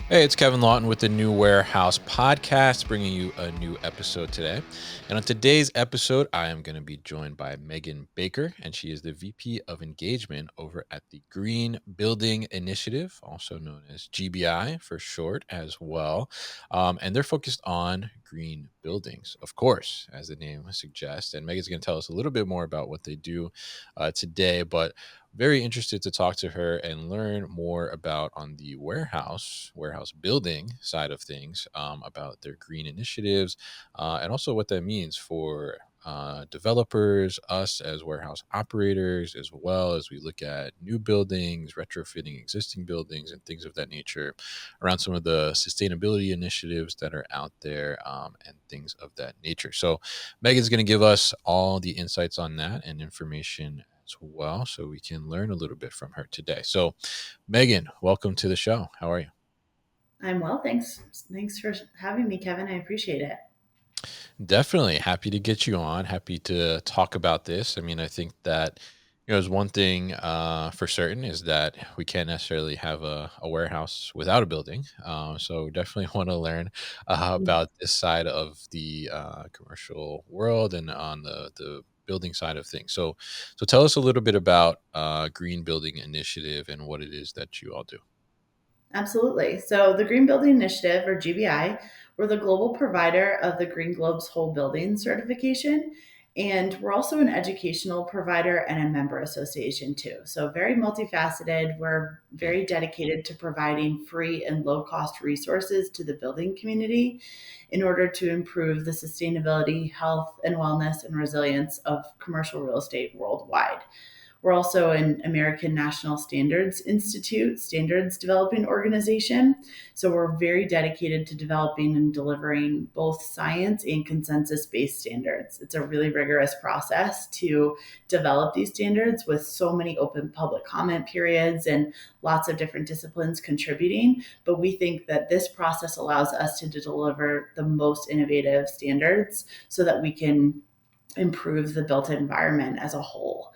Hey, it's Kevin Lawton with the New Warehouse Podcast, bringing you a new episode today. And on today's episode, I am going to be joined by Megan Baker, and she is the VP of Engagement over at the Green Building Initiative, also known as GBI for short as well. And they're focused on green buildings, of course, as the name suggests. And Megan's going to tell us a little bit more about what they do today. But very interested to talk to her and learn more about on the warehouse building side of things, about their green initiatives, and also what that means for developers, us as warehouse operators, as well as we look at new buildings, retrofitting existing buildings, and things of that nature around some of the sustainability initiatives that are out there, and things of that nature. So Megan's going to give us all the insights on that and information as well, so we can learn a little bit from her today. So, Megan, welcome to the show. How are you? I'm well, thanks. Thanks for having me, Kevin. I appreciate it. Definitely happy to get you on. Happy to talk about this. I mean, I think that there's one thing for certain is that we can't necessarily have a warehouse without a building. So definitely want to learn about this side of the commercial world and on the building side of things. So tell us a little bit about Green Building Initiative and what it is that you all do. Absolutely. So, the Green Building Initiative, or GBI, we're the global provider of the Green Globe's whole building certification. And we're also an educational provider and a member association too. So, very multifaceted. We're very dedicated to providing free and low cost resources to the building community in order to improve the sustainability, health, and wellness and resilience of commercial real estate worldwide. We're also an American National Standards Institute standards developing organization. So we're very dedicated to developing and delivering both science and consensus based standards. It's a really rigorous process to develop these standards with so many open public comment periods and lots of different disciplines contributing. But we think that this process allows us to deliver the most innovative standards so that we can improve the built environment as a whole.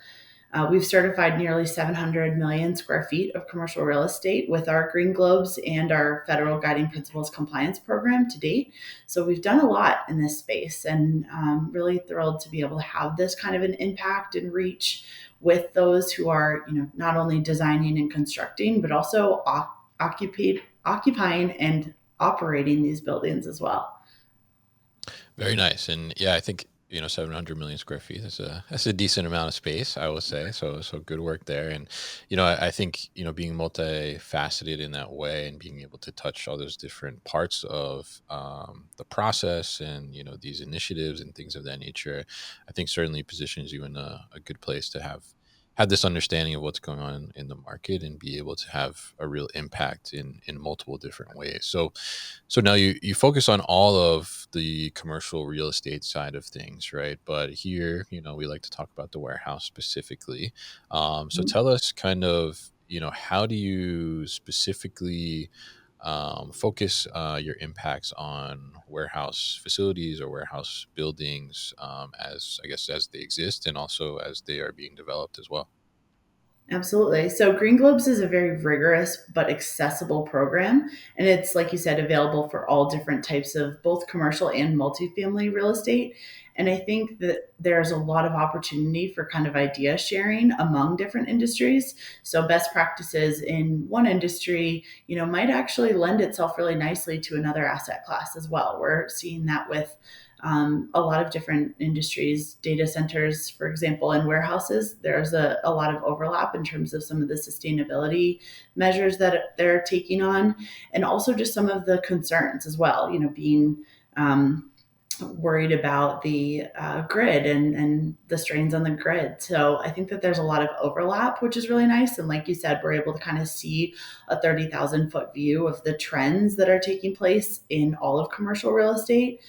We've certified nearly 700 million square feet of commercial real estate with our Green Globes and our federal guiding principles compliance program to date. So we've done a lot in this space, and really thrilled to be able to have this kind of an impact and reach with those who are, not only designing and constructing, but also occupying and operating these buildings as well. Very nice. And yeah, I think 700 million square feet. That's a decent amount of space, I would say. So good work there. And I think being multifaceted in that way and being able to touch all those different parts of the process and these initiatives and things of that nature, I think certainly positions you in a good place to have this understanding of what's going on in the market and be able to have a real impact in multiple different ways. So now you focus on all of the commercial real estate side of things, right? But here, we like to talk about the warehouse specifically. So tell us kind of, how do you specifically focus your impacts on warehouse facilities or warehouse buildings, as I guess as they exist and also as they are being developed as well. Absolutely. So Green Globes is a very rigorous but accessible program. And it's, like you said, available for all different types of both commercial and multifamily real estate. And I think that there's a lot of opportunity for kind of idea sharing among different industries. So best practices in one industry, might actually lend itself really nicely to another asset class as well. We're seeing that with a lot of different industries, data centers, for example, and warehouses. There's a lot of overlap in terms of some of the sustainability measures that they're taking on, and also just some of the concerns as well, being worried about the grid and the strains on the grid. So I think that there's a lot of overlap, which is really nice. And like you said, we're able to kind of see a 30,000-foot view of the trends that are taking place in all of commercial real estate.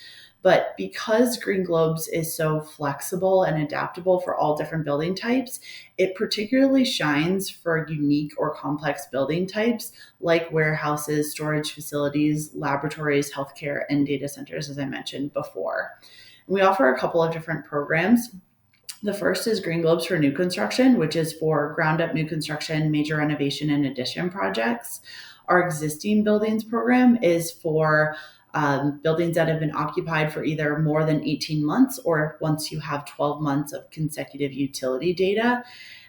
But because Green Globes is so flexible and adaptable for all different building types, it particularly shines for unique or complex building types like warehouses, storage facilities, laboratories, healthcare, and data centers, as I mentioned before. We offer a couple of different programs. The first is Green Globes for new construction, which is for ground up new construction, major renovation, and addition projects. Our existing buildings program is for buildings that have been occupied for either more than 18 months or once you have 12 months of consecutive utility data.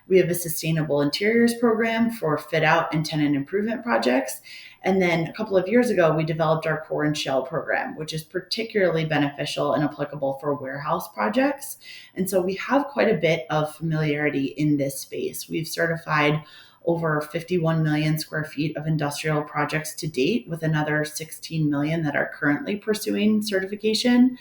We have a sustainable interiors program for fit out and tenant improvement projects. And then a couple of years ago, we developed our core and shell program, which is particularly beneficial and applicable for warehouse projects. And so we have quite a bit of familiarity in this space. We've certified over 51 million square feet of industrial projects to date, with another 16 million that are currently pursuing certification.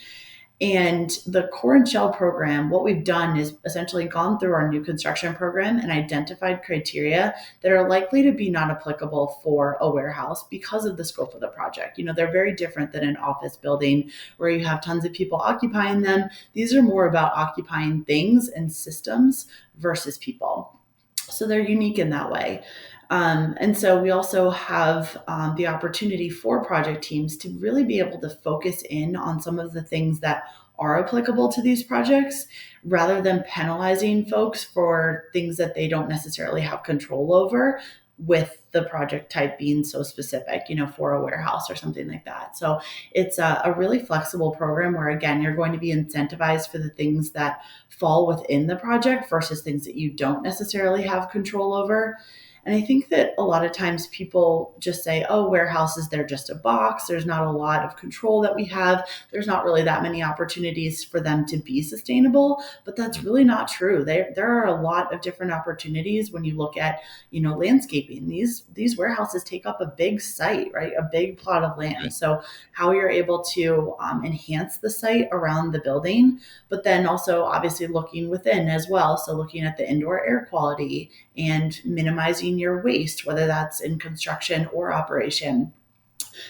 And the core and shell program, what we've done is essentially gone through our new construction program and identified criteria that are likely to be not applicable for a warehouse because of the scope of the project. They're very different than an office building where you have tons of people occupying them. These are more about occupying things and systems versus people. So they're unique in that way. And so we also have the opportunity for project teams to really be able to focus in on some of the things that are applicable to these projects rather than penalizing folks for things that they don't necessarily have control over, with the project type being so specific, for a warehouse or something like that. So it's a really flexible program where, again, you're going to be incentivized for the things that fall within the project versus things that you don't necessarily have control over. And I think that a lot of times people just say, oh, warehouses, they're just a box. There's not a lot of control that we have. There's not really that many opportunities for them to be sustainable. But that's Mm. really not true. There are a lot of different opportunities when you look at, landscaping. These warehouses take up a big site, right? A big plot of land. Right. So how you're able to enhance the site around the building, but then also obviously looking within as well. So looking at the indoor air quality and minimizing your waste, whether that's in construction or operation.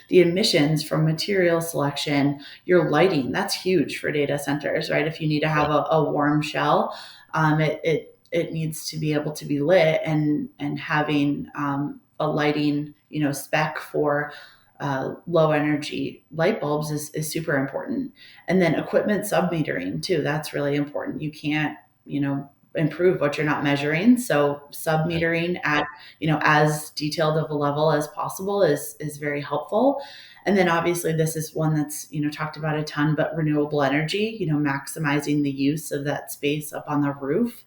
The emissions from material selection, your lighting, that's huge for data centers, right? If you need to Yeah. have a warm shell, it needs to be able to be lit, and having a lighting spec for low energy light bulbs is super important. And then equipment submetering too, that's really important. You can't, improve what you're not measuring. So Right. submetering at, as detailed of a level as possible is very helpful. And then obviously this is one that's, talked about a ton, but renewable energy, maximizing the use of that space up on the roof.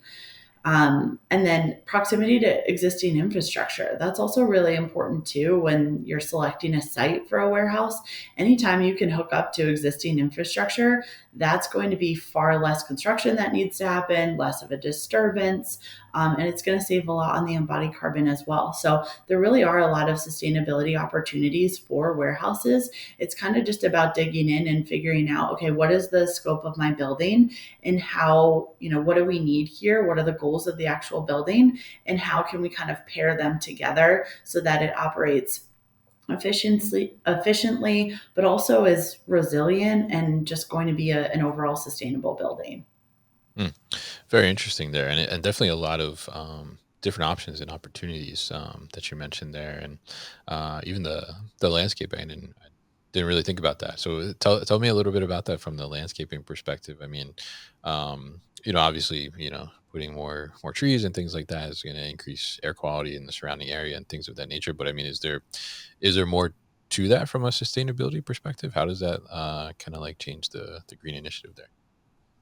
And then proximity to existing infrastructure. That's also really important too when you're selecting a site for a warehouse. Anytime you can hook up to existing infrastructure, that's going to be far less construction that needs to happen, less of a disturbance, and it's going to save a lot on the embodied carbon as well. So there really are a lot of sustainability opportunities for warehouses. It's kind of just about digging in and figuring out, okay, what is the scope of my building, and how, what do we need here? What are the goals of the actual building? And how can we kind of pair them together so that it operates efficiently, but also is resilient and just going to be an overall sustainable building. Mm. Very interesting there, and definitely a lot of different options and opportunities that you mentioned there, and even the landscaping. I didn't really think about that. So tell me a little bit about that from the landscaping perspective. I mean, obviously, putting more trees and things like that is going to increase air quality in the surrounding area and things of that nature. But I mean, is there more to that from a sustainability perspective? How does that kind of like change the green initiative there?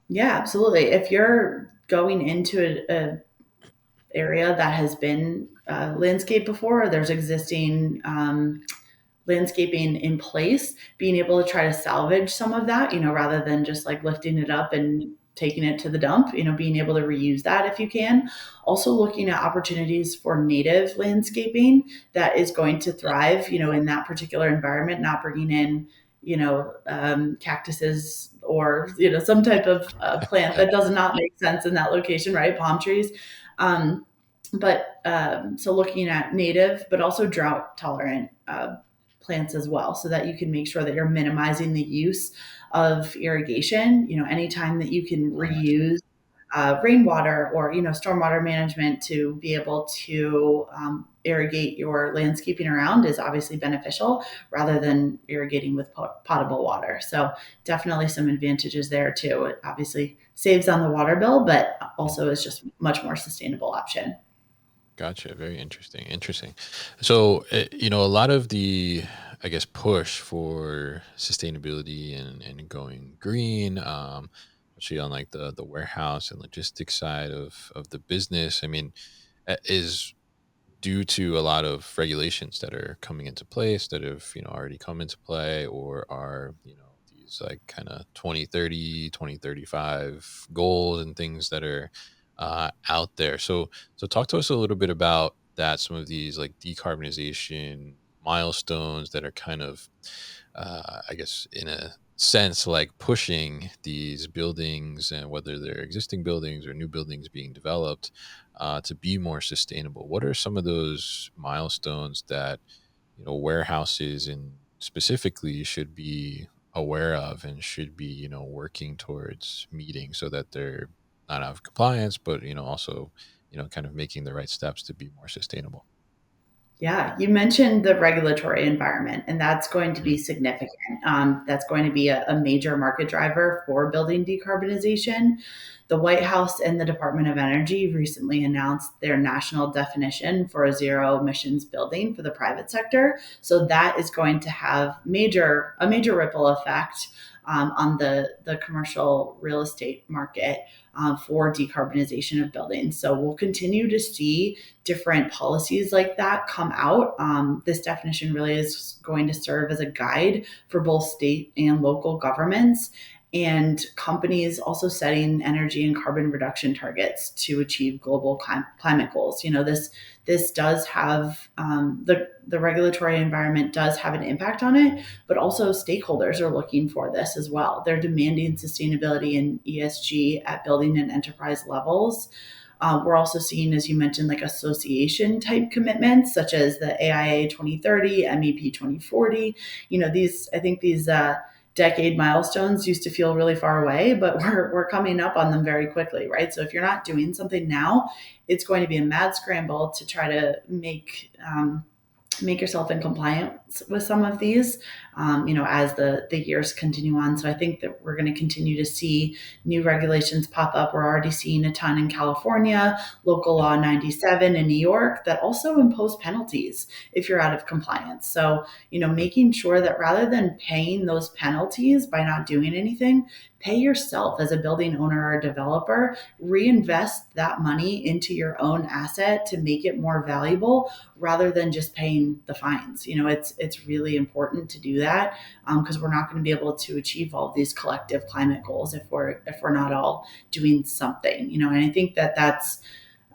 Yeah, absolutely. If you're going into a area that has been landscaped before, or there's existing landscaping in place, being able to try to salvage some of that, rather than just like lifting it up and taking it to the dump, being able to reuse that if you can. Also looking at opportunities for native landscaping that is going to thrive, in that particular environment, not bringing in, cactuses or, some type of plant Yeah. that does not make sense in that location, right? Palm trees. Um, but so looking at native, but also drought tolerant plants as well, so that you can make sure that you're minimizing the use of irrigation. Anytime that you can Oh, I see. reuse rainwater or stormwater management to be able to irrigate your landscaping around is obviously beneficial, rather than irrigating with potable water. So definitely some advantages there too. It obviously saves on the water bill, but Mm. also is just much more sustainable option. Gotcha. Very interesting. Interesting. So, a lot of the, I guess, push for sustainability and going green, especially on like the warehouse and logistics side of the business. I mean, is due to a lot of regulations that are coming into place that have already come into play or are these like kind of 2035 goals and things that are out there. So talk to us a little bit about that, some of these like decarbonization milestones that are kind of I guess in a sense like pushing these buildings, and whether they're existing buildings or new buildings being developed, to be more sustainable. What are some of those milestones that warehouses and specifically should be aware of and should be working towards meeting so that they're not out of compliance, but also kind of making the right steps to be more sustainable? Yeah, you mentioned the regulatory environment, and that's going to Mm, be significant. That's going to be a major market driver for building decarbonization. The White House and the Department of Energy recently announced their national definition for a zero emissions building for the private sector. So that is going to have a major ripple effect on the commercial real estate market for decarbonization of buildings. So we'll continue to see different policies like that come out. This definition really is going to serve as a guide for both state and local governments and companies also setting energy and carbon reduction targets to achieve global climate goals. This does have the regulatory environment does have an impact on it, but also stakeholders are looking for this as well. They're demanding sustainability and ESG at building and enterprise levels. We're also seeing, as you mentioned, like association type commitments, such as the AIA 2030, MEP 2040. I think these decade milestones used to feel really far away, but we're coming up on them very quickly, right? So if you're not doing something now, it's going to be a mad scramble to try to make yourself in compliance with some of these, as the years continue on. So I think that we're going to continue to see new regulations pop up. We're already seeing a ton in California, local mm, law 97 in New York that also impose penalties if you're out of compliance. So, mm, making sure that rather than paying those penalties by not doing anything, pay yourself as a building owner or developer, reinvest that money into your own asset to make it more valuable rather than just paying the fines. It's really important to do that because we're not going to be able to achieve all of these collective climate goals if we're not all doing something. And I think that that's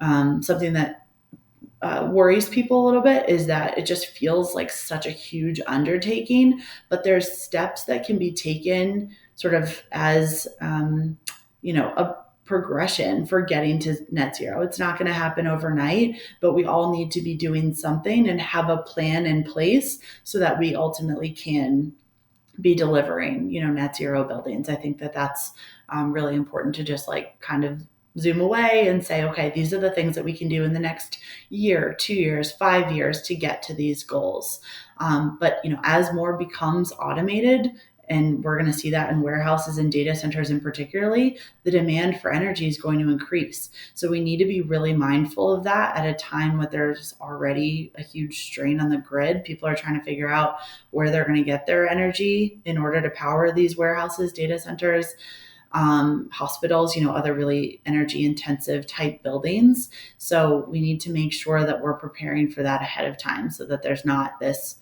something that worries people a little bit is that it just feels like such a huge undertaking, but there's steps that can be taken sort of as a progression for getting to net zero. It's not going to happen overnight, but we all need to be doing something and have a plan in place so that we ultimately can be delivering, net zero buildings. I think that that's really important to just like kind of zoom away and say, okay, these are the things that we can do in the next year, 2 years, 5 years to get to these goals. But as more becomes automated, and we're going to see that in warehouses and data centers in particularly, the demand for energy is going to increase. So we need to be really mindful of that at a time when there's already a huge strain on the grid. People are trying to figure out where they're going to get their energy in order to power these warehouses, data centers, hospitals, other really energy intensive type buildings. So we need to make sure that we're preparing for that ahead of time so that there's not this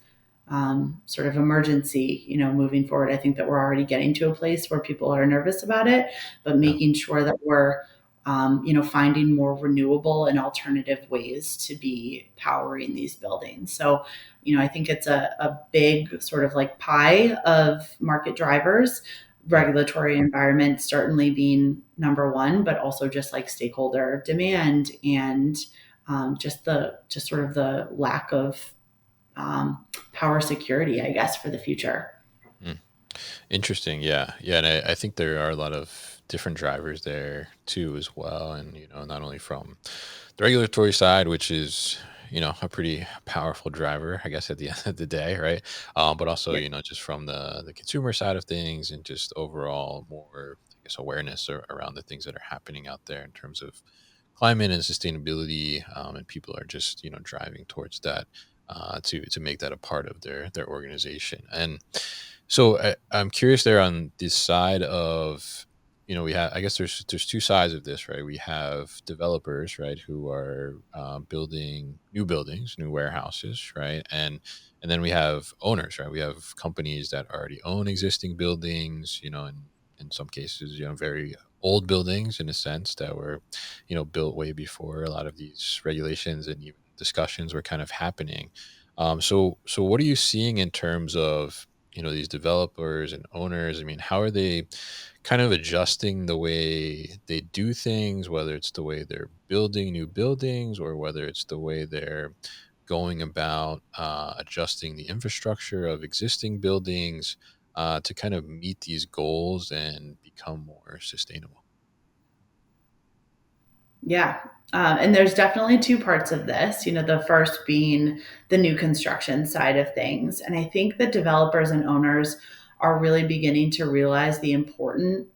sort of emergency, moving forward. I think that we're already getting to a place where people are nervous about it, but yeah. making sure that we're, finding more renewable and alternative ways to be powering these buildings. So, I think it's a big sort of like pie of market drivers, Mm, regulatory environment certainly being number one, but also just like stakeholder demand and just sort of the lack of power security, I guess, for the future. mm. Interesting. Yeah. Yeah. And I think there are a lot of different drivers there too, as well. And, not only from the regulatory side, which is, a pretty powerful driver, I guess, at the end of the day. Right. But also, Yeah. just from the consumer side of things and just overall more, I guess, awareness around the things that are happening out there in terms of climate and sustainability, and people are just driving towards that, to make that a part of their organization. And so I'm curious there on this side of, we have, I guess there's two sides of this, right? We have developers, right, who are building new buildings, new warehouses, right, and then we have owners, right? We have companies that already own existing buildings, and in some cases, very old buildings in a sense that were, built way before a lot of these regulations and even discussions were kind of happening. So what are you seeing in terms of, these developers and owners? I mean, how are they kind of adjusting the way they do things, whether it's the way they're building new buildings or whether it's the way they're going about adjusting the infrastructure of existing buildings to kind of meet these goals and become more sustainable? Yeah. And there's definitely two parts of this. The first being the new construction side of things. And I think that developers and owners are really beginning to realize the importance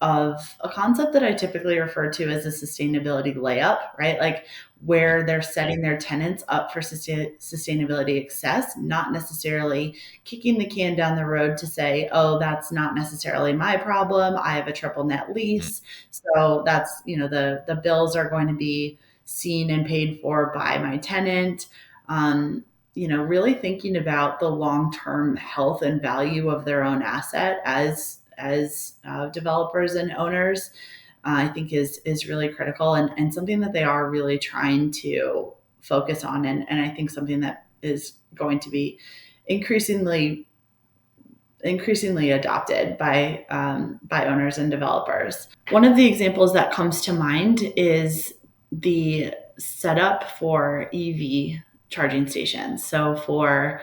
of a concept that I typically refer to as a sustainability layup, right? Like Mhm. where they're setting their tenants up for sustainability success, not necessarily kicking the can down the road to say, oh, that's not necessarily my problem. I have a triple net Mhm. lease. So that's, the bills are going to be seen and paid for by my tenant. Um, really thinking about the long-term health and value of their own asset as developers and owners, I think is really critical and something that they are really trying to focus on, and I think something that is going to be increasingly increasingly adopted by owners and developers. One of the examples that comes to mind is the setup for EV charging stations. So for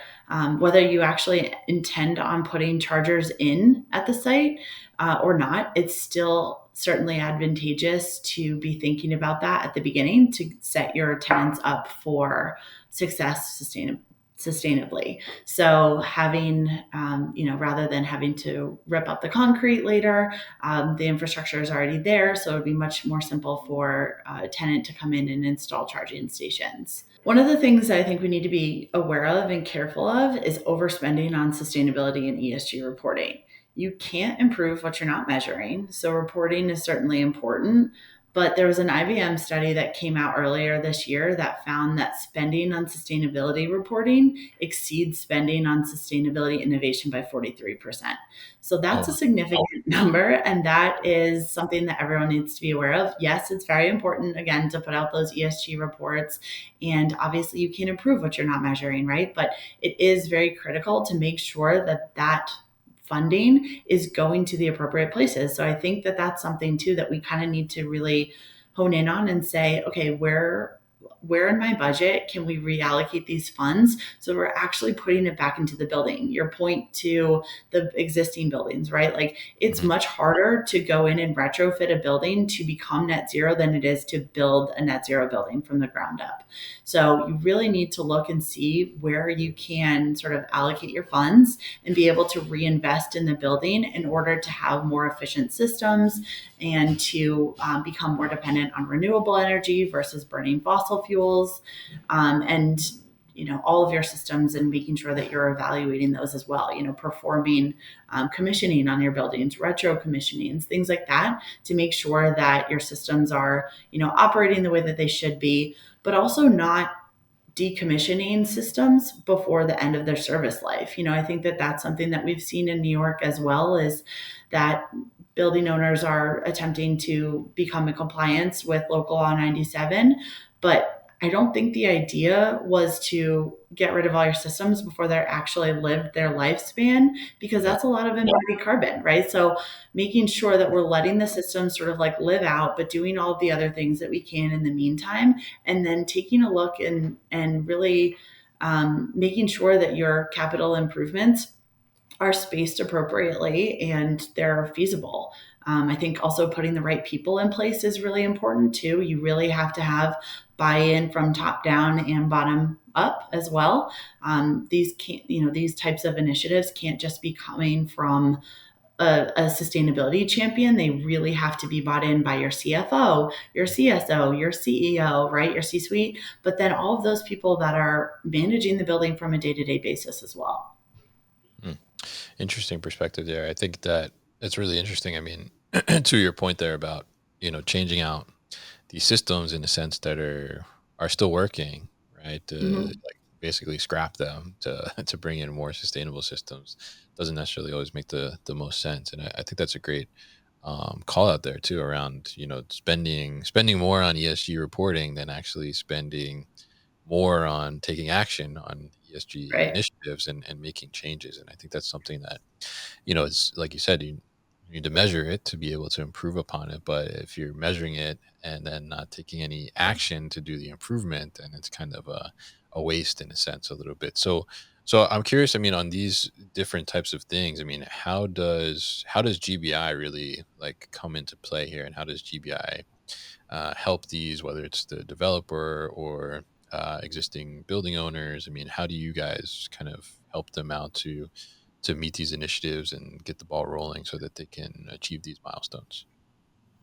whether you actually intend on putting chargers in at the site or not, it's still certainly advantageous to be thinking about that at the beginning to set your tenants up for success sustainably. So having, rather than having to rip up the concrete later, the infrastructure is already there. So it'd be much more simple for a tenant to come in and install charging stations. One of the things that I think we need to be aware of and careful of is overspending on sustainability and ESG reporting. You can't improve what you're not measuring. So reporting is certainly important. But there was an IBM study that came out earlier this year that found that spending on sustainability reporting exceeds spending on sustainability innovation by 43%. So Oh, that's a wow. significant number. And that is something that everyone needs to be aware of. Yes, it's very important, again, to put out those ESG reports. And obviously, you can't improve what you're not measuring, right? But it is very critical to make sure that that funding is going to the appropriate places. So I think that that's something too that we kind of need to really hone in on and say, okay, where in my budget can we reallocate these funds so we're actually putting it back into the building? Your point to the existing buildings, right? Like it's Mhm. much harder to go in and retrofit a building to become net zero than it is to build a net zero building from the ground up. So you really need to look and see where you can sort of allocate your funds and be able to reinvest in the building in order to have more efficient systems and to become more dependent on renewable energy versus burning fossil fuels. And all of your systems and making sure that you're evaluating those as well, performing commissioning on your buildings, retro commissionings, things like that, to make sure that your systems are operating the way that they should be, but also not decommissioning systems before the end of their service life. I think that that's something that we've seen in New York as well, is that building owners are attempting to become in compliance with local law 97, but I don't think the idea was to get rid of all your systems before they're actually lived their lifespan, because Yeah. that's a lot of embodied carbon, right? So making sure that we're letting the system sort of like live out, but doing all of the other things that we can in the meantime, and then taking a look and really making sure that your capital improvements are spaced appropriately and they're feasible. I think also putting the right people in place is really important too. You really have to have buy-in from top down and bottom up as well. These types of initiatives can't just be coming from a sustainability champion, they really have to be bought in by your CFO, your CSO, your CEO, right? Your C suite, but then all of those people that are managing the building from a day to day basis as well. Mm. Interesting perspective there. I think that it's really interesting. I mean, to your point there about, changing out these systems in a sense that are still working, right? To Mhm. like basically scrap them to to bring in more sustainable systems doesn't necessarily always make the most sense. And I think that's a great call out there too around spending more on ESG reporting than actually spending more on taking action on ESG Right. initiatives and making changes. And I think that's something that, it's like you said, you need to measure it to be able to improve upon it. But if you're measuring it and then not taking any action to do the improvement, then it's kind of a waste in a sense, a little bit. So I'm curious, I mean, on these different types of things, I mean, how does GBI really like come into play here? And how does GBI help these, whether it's the developer or existing building owners? I mean, how do you guys kind of help them out to meet these initiatives and get the ball rolling so that they can achieve these milestones?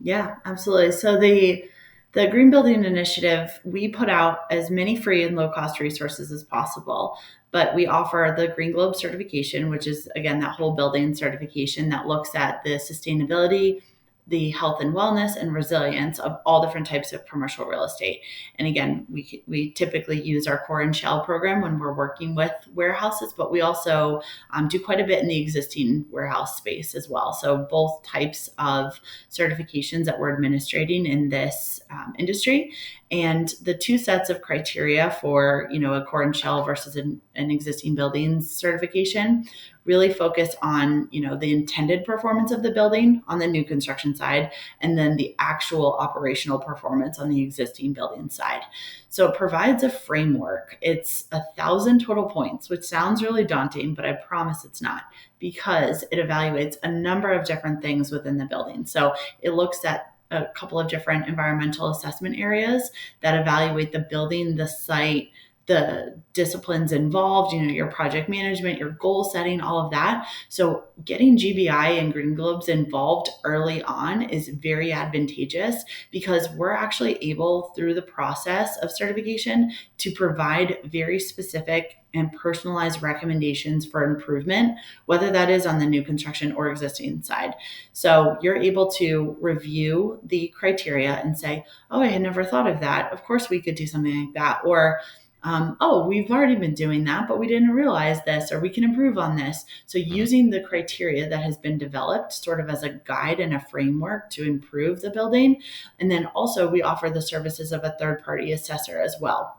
Yeah, absolutely. So the Green Building Initiative, we put out as many free and low cost resources as possible, but we offer the Green Globe certification, which is again that whole building certification that looks at the sustainability, the health and wellness and resilience of all different types of commercial real estate. And again, we typically use our core and shell program when we're working with warehouses, but we also do quite a bit in the existing warehouse space as well. So both types of certifications that we're administrating in this industry. And the two sets of criteria for, a core and shell versus an existing buildings certification really focus on, the intended performance of the building on the new construction side, and then the actual operational performance on the existing building side. So it provides a framework. It's 1,000 total points, which sounds really daunting, but I promise it's not, because it evaluates a number of different things within the building. So it looks at a couple of different environmental assessment areas that evaluate the building, the site, the disciplines involved, your project management, your goal setting, all of that. So getting GBI and Green Globes involved early on is very advantageous, because we're actually able, through the process of certification, to provide very specific and personalized recommendations for improvement, whether that is on the new construction or existing side. So you're able to review the criteria and say, oh, I had never thought of that. Of course, we could do something like that. Or, oh, we've already been doing that, but we didn't realize this, or we can improve on this. So, Mhm. using the criteria that has been developed sort of as a guide and a framework to improve the building. And then also, we offer the services of a third party assessor as well,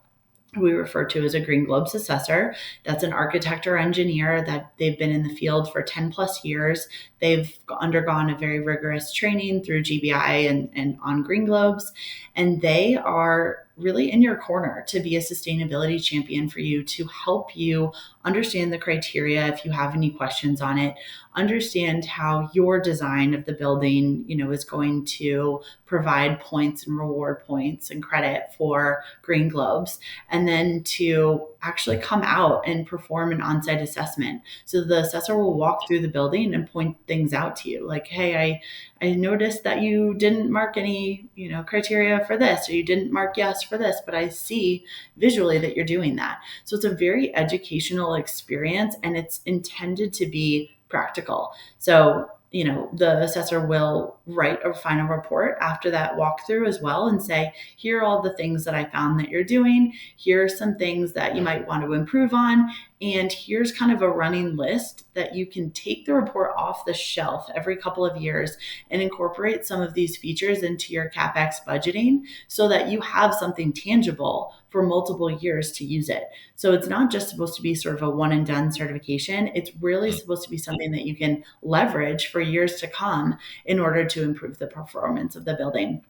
we refer to as a Green Globes assessor. That's an architect or engineer that they've been in the field for 10 plus years. They've undergone a very rigorous training through GBI and on Green Globes, and they are really in your corner to be a sustainability champion for you, to help you understand the criteria if you have any questions on it, understand how your design of the building, is going to provide points and reward points and credit for Green Globes, and then to actually come out and perform an on-site assessment. So the assessor will walk through the building and point things out to you, like, hey, I noticed that you didn't mark any, criteria for this, or you didn't mark yes for this, but I see visually that you're doing that. So it's a very educational experience, and it's intended to be practical. So, the assessor will write a final report after that walkthrough as well and say, here are all the things that I found that you're doing. Here are some things that you might want to improve on. And here's kind of a running list that you can take the report off the shelf every couple of years and incorporate some of these features into your CapEx budgeting, so that you have something tangible for multiple years to use it. So it's not just supposed to be sort of a one and done certification. It's really Mm. supposed to be something that you can leverage for years to come in order to improve the performance of the building.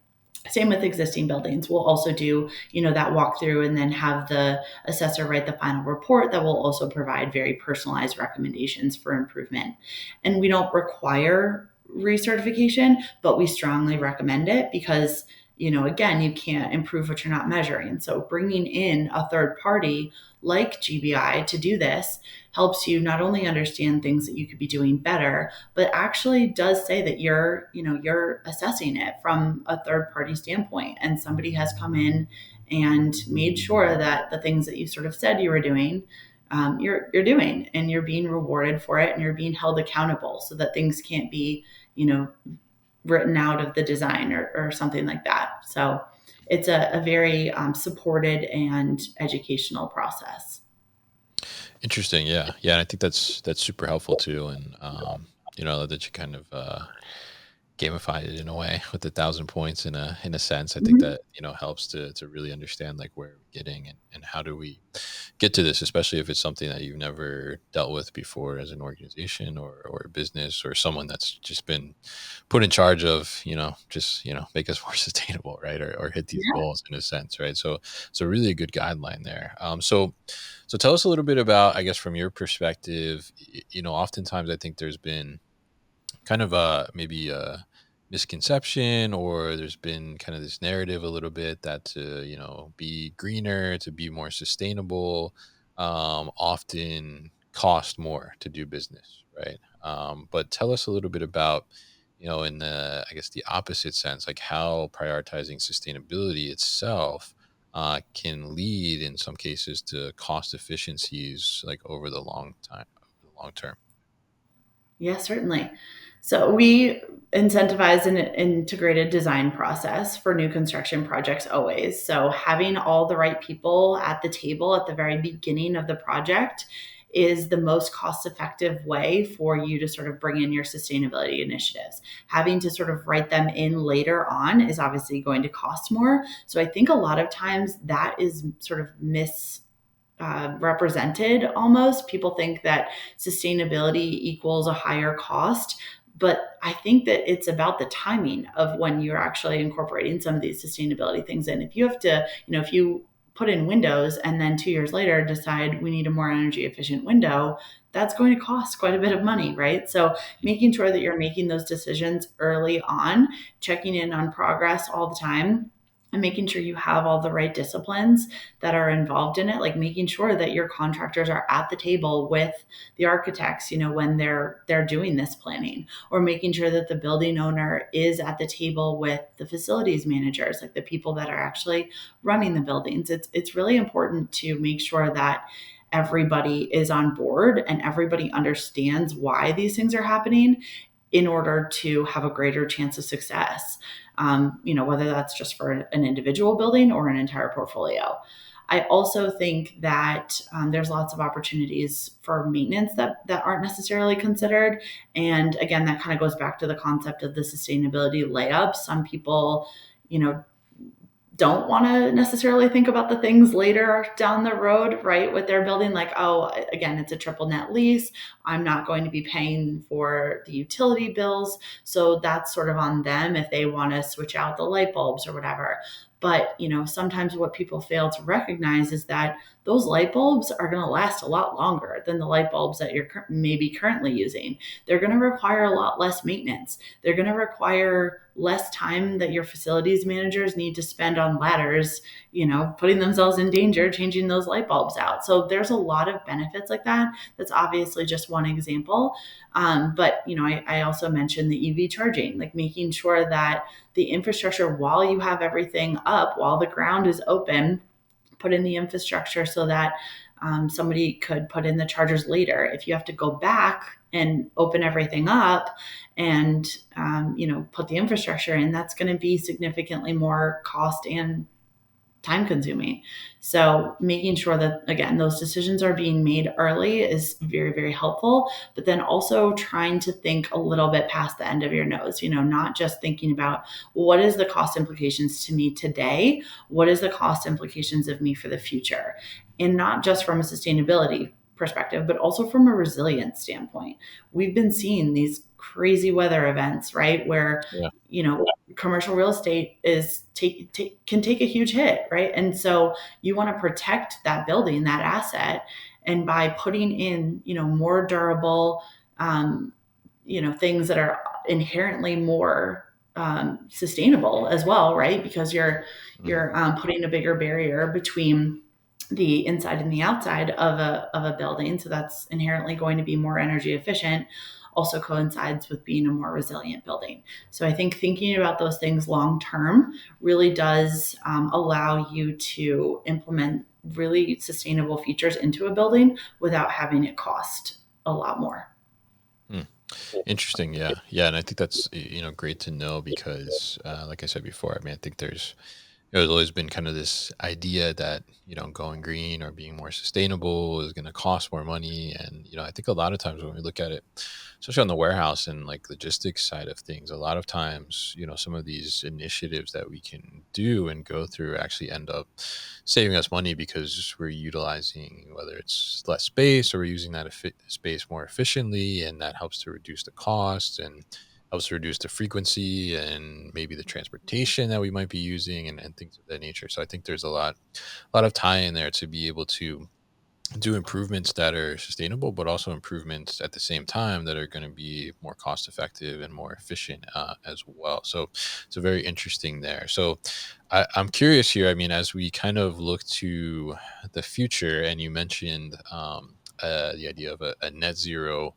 Same with existing buildings. We'll also do, that walkthrough and then have the assessor write the final report that will also provide very personalized recommendations for improvement. And we don't require recertification, but we strongly recommend it, because again, you can't improve what you're not measuring. So bringing in a third party like GBI to do this helps you not only understand things that you could be doing better, but actually does say that you're assessing it from a third party standpoint, and somebody has come in and made sure that the things that you sort of said you were doing, you're doing, and you're being rewarded for it, and you're being held accountable, so that things can't be, you know, written out of the design or something like that. So it's a very supported and educational process. Interesting. Yeah. Yeah. And I think that's super helpful too. And that you kind of gamify it in a way with 1,000 points in a sense. I think Mhm. that, helps to really understand like where we're getting and how do we get to this, especially if it's something that you've never dealt with before as an organization or a business or someone that's just been put in charge of, just, make us more sustainable, right? Or hit these Yeah. goals in a sense, right? So really a good guideline there. So tell us a little bit about, I guess, from your perspective, oftentimes I think there's been kind of maybe a misconception, or there's been kind of this narrative a little bit that to be greener, to be more sustainable, often cost more to do business, right? But tell us a little bit about, in the, I guess, the opposite sense, like how prioritizing sustainability itself can lead in some cases to cost efficiencies like over the long term. Yeah, certainly. So we incentivize an integrated design process for new construction projects always. So having all the right people at the table at the very beginning of the project is the most cost effective way for you to sort of bring in your sustainability initiatives. Having to sort of write them in later on is obviously going to cost more. So I think a lot of times that is sort of represented almost. People think that sustainability equals a higher cost, but I think that it's about the timing of when you're actually incorporating some of these sustainability things in. If you have to, if you put in windows and then 2 years later decide we need a more energy efficient window, that's going to cost quite a bit of money, right? So making sure that you're making those decisions early on, checking in on progress all the time, and making sure you have all the right disciplines that are involved in it, like making sure that your contractors are at the table with the architects, when they're doing this planning, or making sure that the building owner is at the table with the facilities managers, like the people that are actually running the buildings. It's really important to make sure that everybody is on board and everybody understands why these things are happening in order to have a greater chance of success. Whether that's just for an individual building or an entire portfolio. I also think that there's lots of opportunities for maintenance that aren't necessarily considered. And again, that kind of goes back to the concept of the sustainability layup. Some people, you know, don't want to necessarily think about the things later down the road, right? With their building, like, oh, again, it's a triple net lease. I'm not going to be paying for the utility bills. So that's sort of on them if they want to switch out the light bulbs or whatever. But, sometimes what people fail to recognize is that those light bulbs are going to last a lot longer than the light bulbs that you're maybe currently using. They're going to require a lot less maintenance. They're going to require less time that your facilities managers need to spend on ladders, putting themselves in danger, changing those light bulbs out. So there's a lot of benefits like that. That's obviously just one example. But, I also mentioned the EV charging, like making sure that the infrastructure, while you have everything up, while the ground is open, put in the infrastructure so that somebody could put in the chargers later. If you have to go back and open everything up and put the infrastructure in, that's going to be significantly more cost and time consuming. So making sure that, again, those decisions are being made early is very, very helpful. But then also trying to think a little bit past the end of your nose, not just thinking about what is the cost implications to me today? What is the cost implications of me for the future? And not just from a sustainability perspective, but also from a resilience standpoint. We've been seeing these crazy weather events, right? Where, Yeah. commercial real estate can take a huge hit, right? And so you want to protect that building, that asset, and by putting in, more durable, things that are inherently more sustainable as well, right? Because Mhm. you're putting a bigger barrier between the inside and the outside of a building. So that's inherently going to be more energy efficient. Also coincides with being a more resilient building. So I think thinking about those things long term really does allow you to implement really sustainable features into a building without having it cost a lot more. Mm. Interesting. Yeah. Yeah. And I think that's, great to know because, like I said before, I mean, I think there's always been kind of this idea that, going green or being more sustainable is going to cost more money. And, I think a lot of times when we look at it, especially on the warehouse and like logistics side of things, a lot of times, some of these initiatives that we can do and go through actually end up saving us money because we're utilizing whether it's less space or we're using that space more efficiently. And that helps to reduce the cost and helps to reduce the frequency and maybe the transportation that we might be using and things of that nature. So I think there's a lot of tie in there to be able to do improvements that are sustainable, but also improvements at the same time that are going to be more cost effective and more efficient as well. So it's a very interesting there. So I'm curious here. I mean, as we kind of look to the future, and you mentioned the idea of a net zero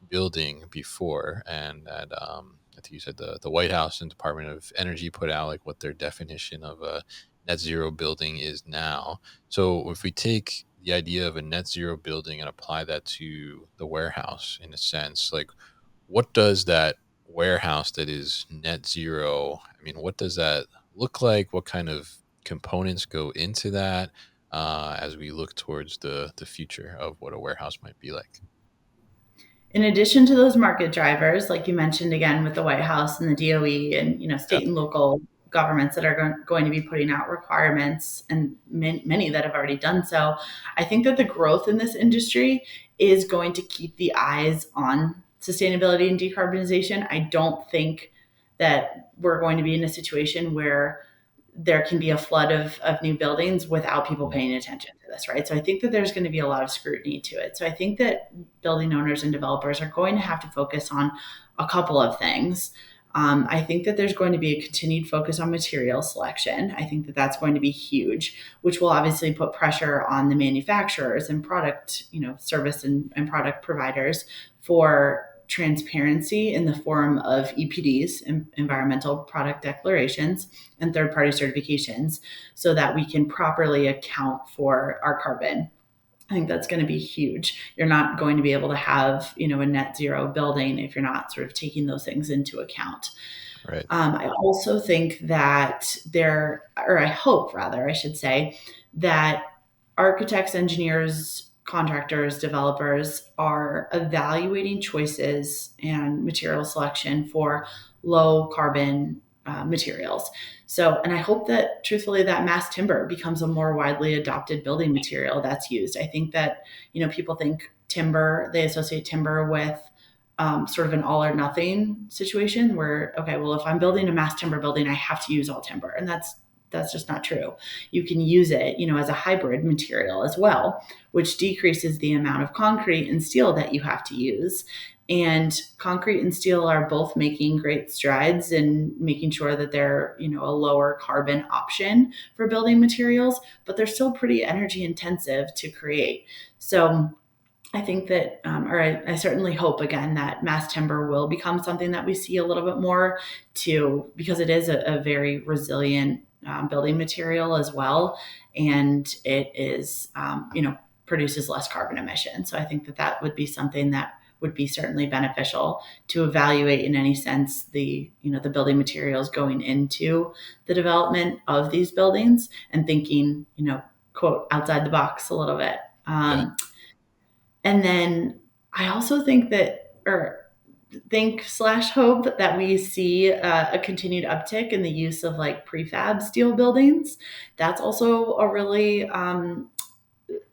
building before, and that I think you said the White House and Department of Energy put out like what their definition of a net zero building is now. So if we take the idea of a net zero building and apply that to the warehouse in a sense, like what does that warehouse that is net zero, I mean, what does that look like? What kind of components go into that as we look towards the future of what a warehouse might be like? In addition to those market drivers, like you mentioned again with the White House and the DOE and Yeah. state and local governments that are going to be putting out requirements and many that have already done so, I think that the growth in this industry is going to keep the eyes on sustainability and decarbonization. I don't think that we're going to be in a situation where there can be a flood of new buildings without people Mm. paying attention to this, right? So I think that there's going to be a lot of scrutiny to it. So I think that building owners and developers are going to have to focus on a couple of things. I think that there's going to be a continued focus on material selection. I think that that's going to be huge, which will obviously put pressure on the manufacturers and product, service and product providers for transparency in the form of EPDs, environmental product declarations, and third party certifications, so that we can properly account for our carbon. I think that's going to be huge. You're not going to be able to have, a net zero building if you're not sort of taking those things into account. Right. I also think that or I hope rather, I should say, that architects, engineers, contractors, developers are evaluating choices and material selection for low carbon materials. So, and I hope that truthfully that mass timber becomes a more widely adopted building material that's used. I think that, people think timber, they associate timber with sort of an all or nothing situation where, okay, well, if I'm building a mass timber building, I have to use all timber. And that's just not true. You can use it, as a hybrid material as well, which decreases the amount of concrete and steel that you have to use. And concrete and steel are both making great strides in making sure that they're, a lower carbon option for building materials, but they're still pretty energy intensive to create. So I think that, or I certainly hope again that mass timber will become something that we see a little bit more too, because it is a very resilient building material as well, and it is, produces less carbon emissions. So I think that that would be something that would be certainly beneficial to evaluate in any sense the building materials going into the development of these buildings and thinking, quote outside the box a little bit. Yeah. And then I also think that, or think slash hope that we see a continued uptick in the use of like prefab steel buildings. That's also a really, a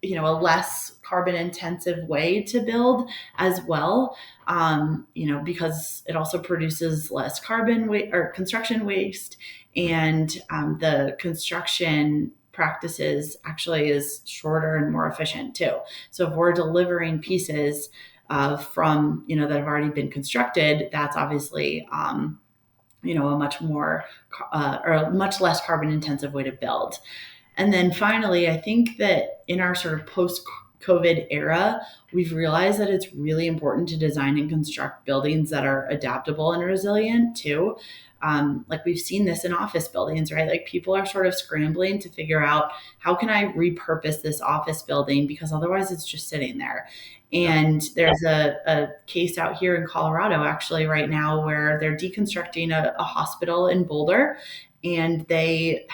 less carbon intensive way to build as well. Because it also produces less carbon waste or construction waste, Mm. and the construction practices actually is shorter and more efficient too. So if we're delivering pieces from that have already been constructed, that's obviously a much more or a much less carbon intensive way to build. And then finally, I think that in our sort of post COVID era, we've realized that it's really important to design and construct buildings that are adaptable and resilient too. Like we've seen this in office buildings, right? Like people are sort of scrambling to figure out how can I repurpose this office building because otherwise it's just sitting there. Yep. And there's a case out here in Colorado actually right now where they're deconstructing a hospital in Boulder, and they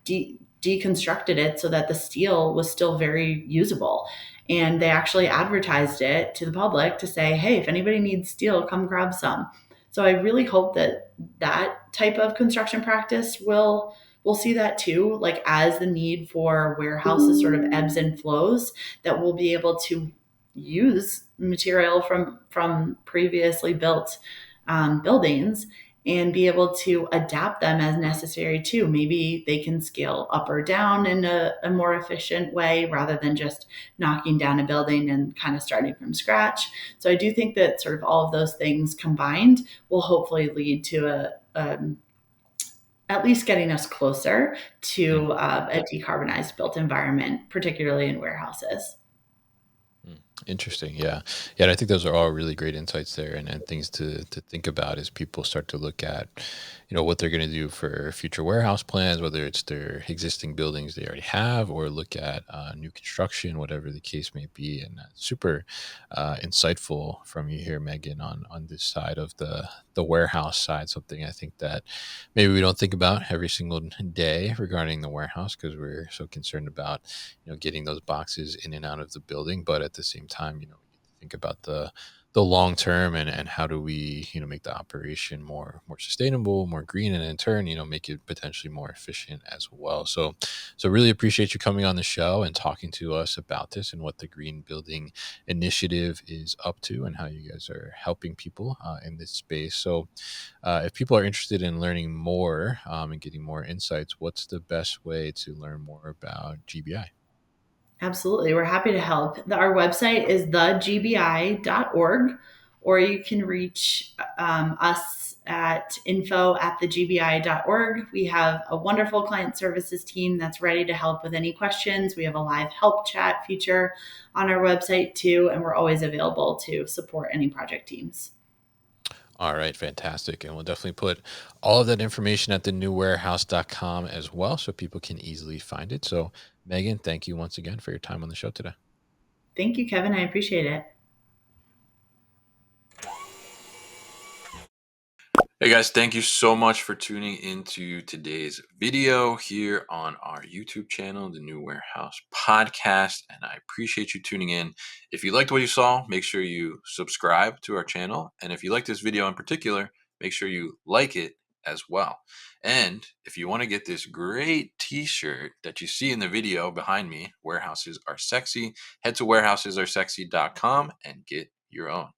deconstructed it so that the steel was still very usable. And they actually advertised it to the public to say, hey, if anybody needs steel, come grab some. So I really hope that that type of construction practice will see that too, like as the need for warehouses sort of ebbs and flows, that we'll be able to use material from previously built buildings and be able to adapt them as necessary too. Maybe they can scale up or down in a more efficient way rather than just knocking down a building and kind of starting from scratch. So I do think that sort of all of those things combined will hopefully lead to at least getting us closer to Mhm. a decarbonized built environment, particularly in warehouses. Mm, interesting. Yeah. Yeah. And I think those are all really great insights there, and things to think about as people start to look at, what they're going to do for future warehouse plans, whether it's their existing buildings they already have or look at new construction, whatever the case may be. And super insightful from you here, Megan, on this side of the warehouse side, something I think that maybe we don't think about every single day regarding the warehouse because we're so concerned about getting those boxes in and out of the building. But at the same time, we need to think about the long term, and how do we make the operation more sustainable, more green, and in turn make it potentially more efficient as well. So really appreciate you coming on the show and talking to us about this and what the green building initiative is up to and how you guys are helping people in this space. So if people are interested in learning more and getting more insights, what's the best way to learn more about GBI? Absolutely. We're happy to help. Our website is thegbi.org, or you can reach us at info@thegbi.org. We have a wonderful client services team that's ready to help with any questions. We have a live help chat feature on our website too, and we're always available to support any project teams. All right, fantastic. And we'll definitely put all of that information at thenewwarehouse.com as well so people can easily find it. So, Megan, thank you once again for your time on the show today. Thank you, Kevin. I appreciate it. Hey guys, thank you so much for tuning into today's video here on our YouTube channel, the New Warehouse Podcast. And I appreciate you tuning in. If you liked what you saw, make sure you subscribe to our channel. And if you like this video in particular, make sure you like it as well. And if you want to get this great t-shirt that you see in the video behind me, Warehouses Are Sexy, head to warehousesAreSexy.com and get your own.